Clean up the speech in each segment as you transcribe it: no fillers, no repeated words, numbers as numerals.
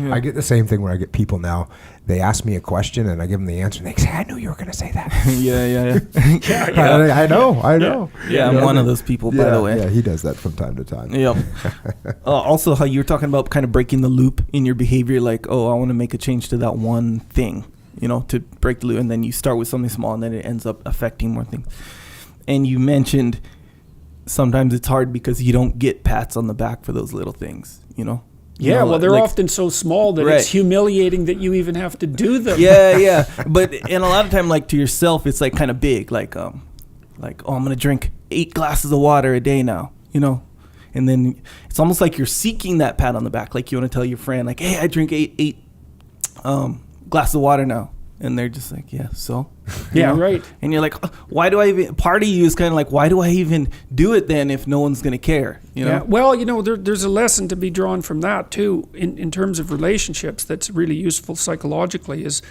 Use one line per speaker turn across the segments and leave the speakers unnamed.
I get the same thing where I get people now. They ask me a question and I give them the answer. And they say, "I knew you were going to say that."
Yeah.
I know.
Yeah, I'm one of those people, by the way.
Yeah, he does that from time to time.
Yep. Also, how you were talking about kind of breaking the loop in your behavior, like, oh, I want to make a change to that one thing, to break the loop, and then you start with something small, and then it ends up affecting more things. And you mentioned sometimes it's hard because you don't get pats on the back for those little things,
Yeah, well, they're often so small that it's humiliating that you even have to do them.
Yeah. But and a lot of time, like to yourself, it's like kind of big, like oh, I'm gonna drink 8 glasses of water a day now, and then it's almost like you're seeking that pat on the back, like you want to tell your friend, like, hey, I drink 8 glasses of water now, and they're just like, yeah, so.
Yeah, right.
And you're like, why do I even, part of you is kind of like, why do I even do it then if no one's going to care?
Yeah, well, there's a lesson to be drawn from that too, in terms of relationships that's really useful psychologically is,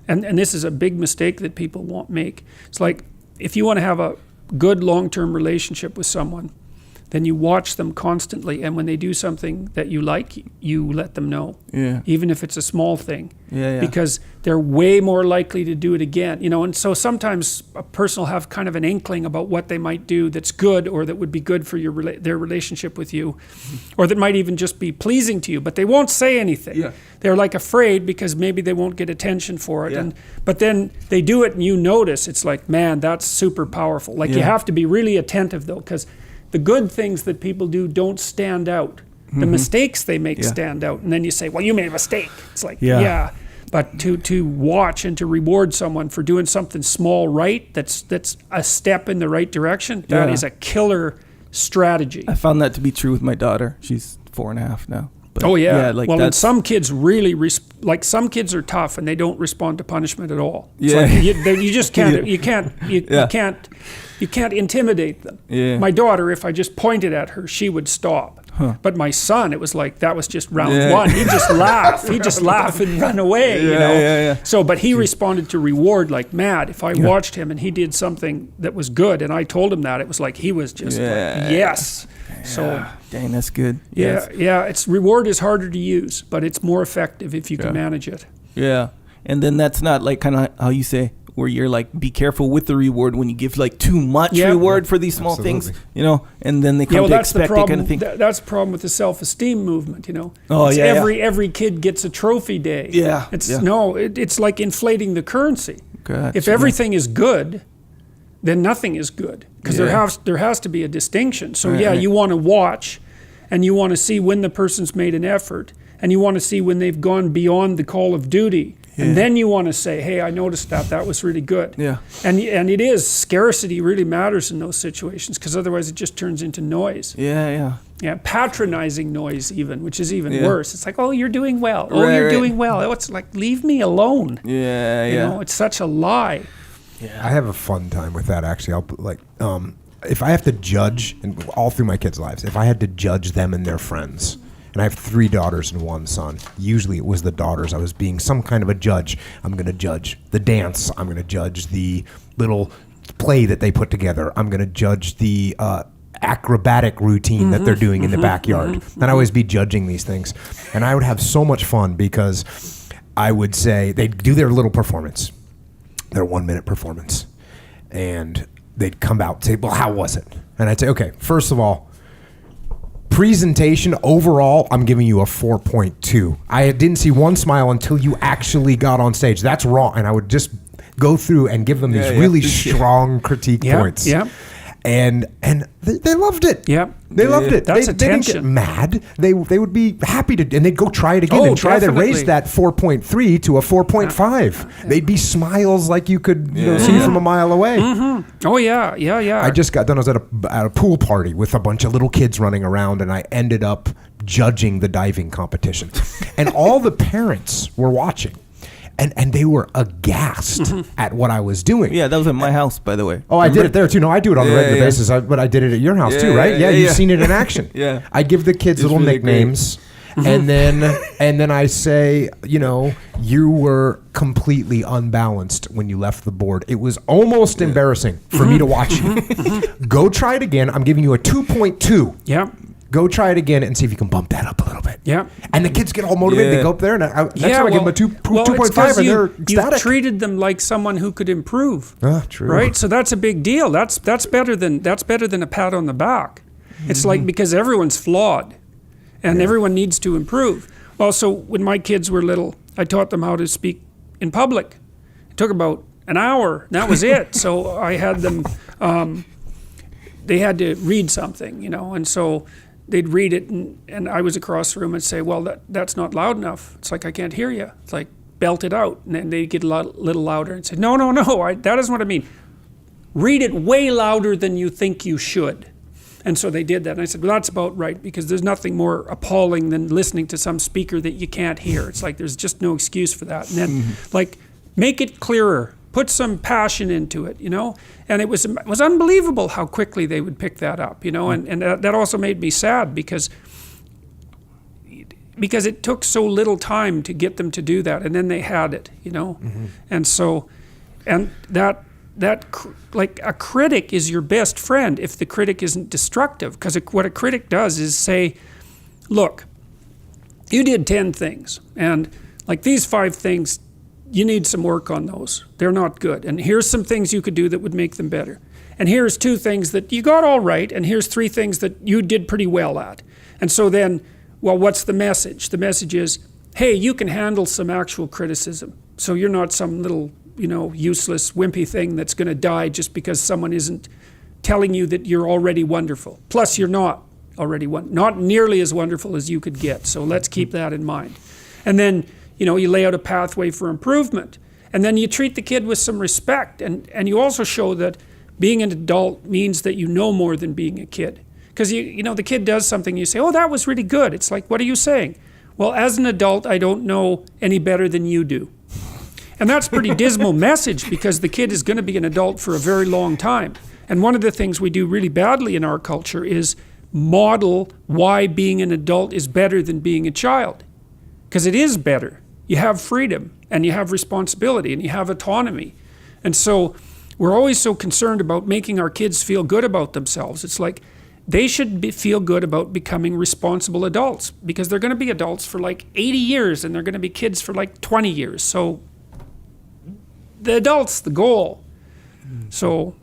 and this is a big mistake that people won't make. It's like, if you want to have a good long-term relationship with someone, then you watch them constantly, and when they do something that you like, you let them know.
Yeah.
Even if it's a small thing.
Yeah.
Because they're way more likely to do it again. And so sometimes a person will have kind of an inkling about what they might do that's good, or that would be good for their relationship with you, or that might even just be pleasing to you, but they won't say anything.
Yeah.
They're like afraid because maybe they won't get attention for it.
Yeah.
But then they do it and you notice. It's like, man, that's super powerful. Like you have to be really attentive though, because the good things that people do don't stand out. The mistakes they make stand out. And then you say, well, you made a mistake. It's like, yeah. But to watch and to reward someone for doing something small right, that's a step in the right direction, that is a killer strategy.
I found that to be true with my daughter. She's 4.5 now. But
And some kids really, some kids are tough and they don't respond to punishment at all. It's like you just can't, you can't intimidate them.
Yeah.
My daughter, if I just pointed at her, she would stop. But my son, it was like, that was just round one. He'd just laugh. He'd just laugh and run away, So, but he responded to reward like mad. If I watched him and he did something that was good and I told him that, it was like he was just like, yes.
Yeah.
So,
dang, that's good.
Yeah. It's reward is harder to use, but it's more effective if you can manage it.
Yeah. And then that's not like kind of how you say, where you're like, be careful with the reward when you give like too much reward for these small things, and then they come to expect that kind of thing.
That's the problem with the self-esteem movement, Every kid gets a trophy day.
Yeah.
It's like inflating the currency.
Gotcha.
If everything is good, then nothing is good, because there has to be a distinction. So you want to watch, and you want to see when the person's made an effort, and you want to see when they've gone beyond the call of duty. And then you want to say, hey, I noticed that was really good.
Yeah.
And it is, scarcity really matters in those situations, because otherwise it just turns into noise.
Yeah.
Yeah, patronizing noise even, which is even worse. It's like, oh, you're doing well. Oh, you're doing well. Oh, it's like, leave me alone.
Yeah.
It's such a lie.
Yeah. I have a fun time with that, actually. I'll if I have to judge, and all through my kids' lives, if I had to judge them and their friends, and I have 3 daughters and 1 son. Usually it was the daughters. I was being some kind of a judge. I'm going to judge the dance. I'm going to judge the little play that they put together. I'm going to judge the acrobatic routine that they're doing in the backyard. And I always be judging these things. And I would have so much fun because I would say, they'd do their little performance, their 1-minute performance. And they'd come out and say, well, how was it? And I'd say, okay, first of all, presentation overall, I'm giving you a 4.2. I didn't see one smile until you actually got on stage. That's wrong. And I would just go through and give them these really strong critique points.
Yeah.
And they loved it.
Yeah.
They loved it.
That's
they didn't get mad. They would be happy to, and they'd go try it again and try to raise that 4.3 to a 4.5. They'd be smiles like you could see from a mile away.
Oh yeah.
I just got done. I was at a pool party with a bunch of little kids running around, and I ended up judging the diving competition, and all the parents were watching. And they were aghast at what I was doing.
Yeah, that was at my house, by the way.
Oh, I did it there too. No, I do it on a regular basis, but I did it at your house too, right? Yeah, you've seen it in action.
Yeah.
I give the kids little really nicknames, and then I say, you were completely unbalanced when you left the board. It was almost embarrassing for me to watch you. Go try it again. I'm giving you a 2.2.
Yeah.
Go try it again and see if you can bump that up a little bit.
Yeah.
And the kids get all motivated.
Yeah.
They go up there, and I give them a 2.5,
it's 'cause
and they're
you
ecstatic.
treated them like someone who could improve.
True.
Right? So that's a big deal. That's better than a pat on the back. It's like, because everyone's flawed and everyone needs to improve. Well, so when my kids were little, I taught them how to speak in public. It took about an hour, and that was it. So I had them, they had to read something, and so they'd read it, and I was across the room and say, well, that's not loud enough. It's like, I can't hear you. It's like, belt it out. And then they'd get a little louder and say, no, that isn't what I mean. Read it way louder than you think you should. And so they did that. And I said, well, that's about right, because there's nothing more appalling than listening to some speaker that you can't hear. It's like, there's just no excuse for that. And then, like, make it clearer. Put some passion into it, And it was unbelievable how quickly they would pick that up, And that also made me sad, because it took so little time to get them to do that. And then they had it, And so, and that like, a critic is your best friend if the critic isn't destructive, because what a critic does is say, look, you did 10 things, and like, these 5 things, you need some work on those. They're not good. And here's some things you could do that would make them better. And here's 2 things that you got all right, and here's 3 things that you did pretty well at. And so then, well, what's the message? The message is, hey, you can handle some actual criticism. So you're not some little, useless, wimpy thing that's going to die just because someone isn't telling you that you're already wonderful. Plus, you're not already not nearly as wonderful as you could get. So let's keep that in mind. And then, you lay out a pathway for improvement. And then you treat the kid with some respect. And you also show that being an adult means that you know more than being a kid. Because, the kid does something, you say, oh, that was really good. It's like, what are you saying? Well, as an adult, I don't know any better than you do. And that's a pretty dismal message, because the kid is going to be an adult for a very long time. And one of the things we do really badly in our culture is model why being an adult is better than being a child. Because it is better. You have freedom, and you have responsibility, and you have autonomy. And so we're always so concerned about making our kids feel good about themselves. It's like, they should feel good about becoming responsible adults, because they're going to be adults for like 80 years, and they're going to be kids for like 20 years. So the adult's the goal. So.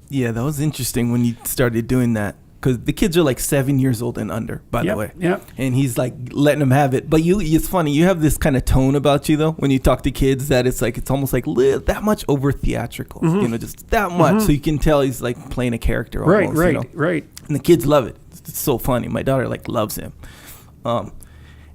Yeah, that was interesting when you started doing that. Because the kids are like 7 years old and under, by the way.
Yeah.
And he's like letting them have it. But it's funny. You have this kind of tone about you, though, when you talk to kids, that it's almost like that much over theatrical. Just that much. So you can tell he's like playing a character almost.
Right.
And the kids love it. It's so funny. My daughter like loves him.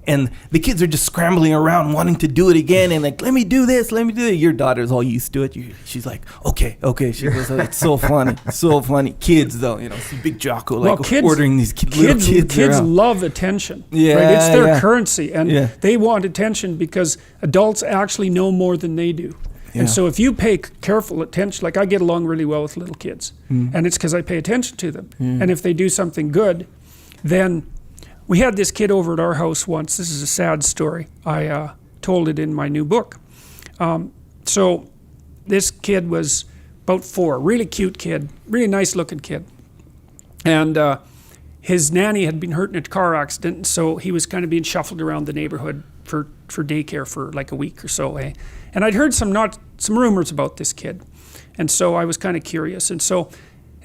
And the kids are just scrambling around wanting to do it again, and like, let me do this, let me do it. Your daughter's all used to it. She's like, okay. She goes, it's so funny, so funny. Kids, though, see Big Jocko ordering these little kids around.
Love attention.
Yeah,
right? It's their currency, and they want attention because adults actually know more than they do. Yeah. And so if you pay careful attention, like I get along really well with little kids, and it's because I pay attention to them. And if they do something good, then. We had this kid over at our house once. This is a sad story. I told it in my new book. So this kid was about 4, really cute kid, really nice looking kid. And his nanny had been hurt in a car accident, so he was kind of being shuffled around the neighborhood for daycare for like a week or so. And I'd heard some rumors about this kid. And so I was kind of curious. And so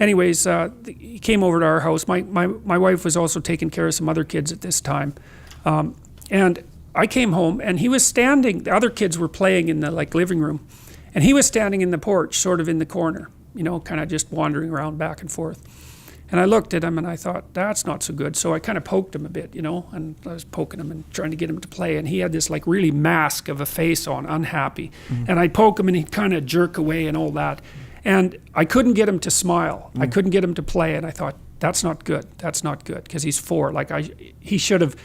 anyways, he came over to our house. My wife was also taking care of some other kids at this time. And I came home, and he was standing, the other kids were playing in the living room, and he was standing in the porch, sort of in the corner, kind of just wandering around back and forth. And I looked at him, and I thought, that's not so good. So I kind of poked him a bit, and I was poking him and trying to get him to play. And he had this really mask of a face on, unhappy. And I'd poke him, and he'd kind of jerk away and all that. And I couldn't get him to smile. I couldn't get him to play. And I thought, that's not good. That's not good, because he's 4. He should have,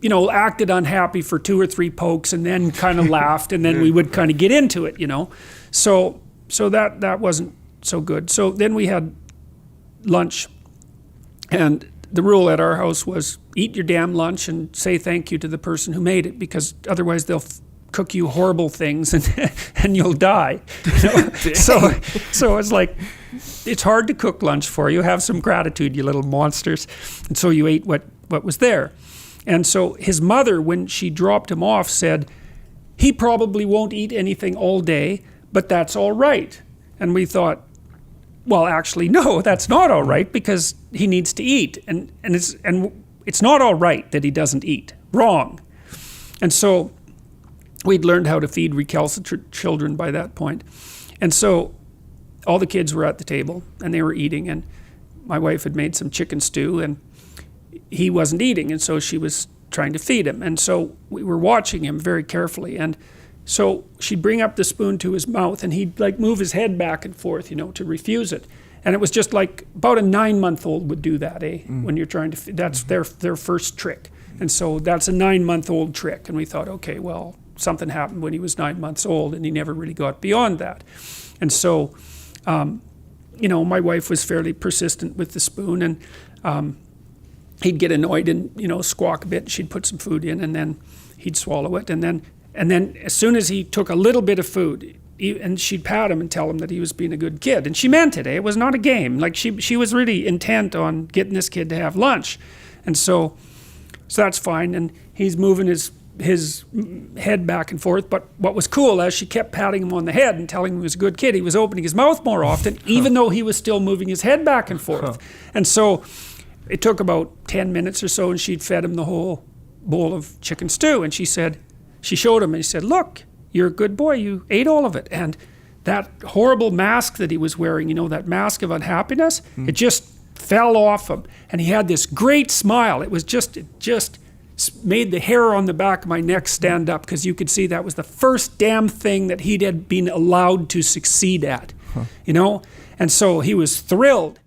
acted unhappy for 2 or 3 pokes and then kind of laughed, and then we would kind of get into it, So that wasn't so good. So then we had lunch, and the rule at our house was eat your damn lunch and say thank you to the person who made it, because otherwise they'll cook you horrible things and you'll die. So it's like, it's hard to cook lunch for you. Have some gratitude, you little monsters. And so you ate what was there. And so his mother, when she dropped him off, said, he probably won't eat anything all day, but that's all right. And we thought, well, actually, no, that's not all right, because he needs to eat. And it's not all right that he doesn't eat. Wrong. And so we'd learned how to feed recalcitrant children by that point. And so all the kids were at the table and they were eating, and my wife had made some chicken stew and he wasn't eating, and so she was trying to feed him. And so we were watching him very carefully, and so she'd bring up the spoon to his mouth and he'd like move his head back and forth, to refuse it. And it was just like about a 9-month-old would do that, when you're trying to, that's their first trick. And so that's a 9-month-old trick. And we thought, okay, well, something happened when he was 9 months old and he never really got beyond that. And so, my wife was fairly persistent with the spoon, and he'd get annoyed and, squawk a bit. She'd put some food in and then he'd swallow it. And then as soon as he took a little bit of food, and she'd pat him and tell him that he was being a good kid. And she meant it, It was not a game. Like she was really intent on getting this kid to have lunch. And so that's fine. And he's moving his head back and forth. But what was cool, as she kept patting him on the head and telling him he was a good kid, he was opening his mouth more often, even though he was still moving his head back and forth. And so it took about 10 minutes or so, and she'd fed him the whole bowl of chicken stew. And she showed him and she said, look, you're a good boy, you ate all of it. And that horrible mask that he was wearing, that mask of unhappiness, it just fell off him. And he had this great smile. It just made the hair on the back of my neck stand up, because you could see that was the first damn thing that he had been allowed to succeed at, And so he was thrilled.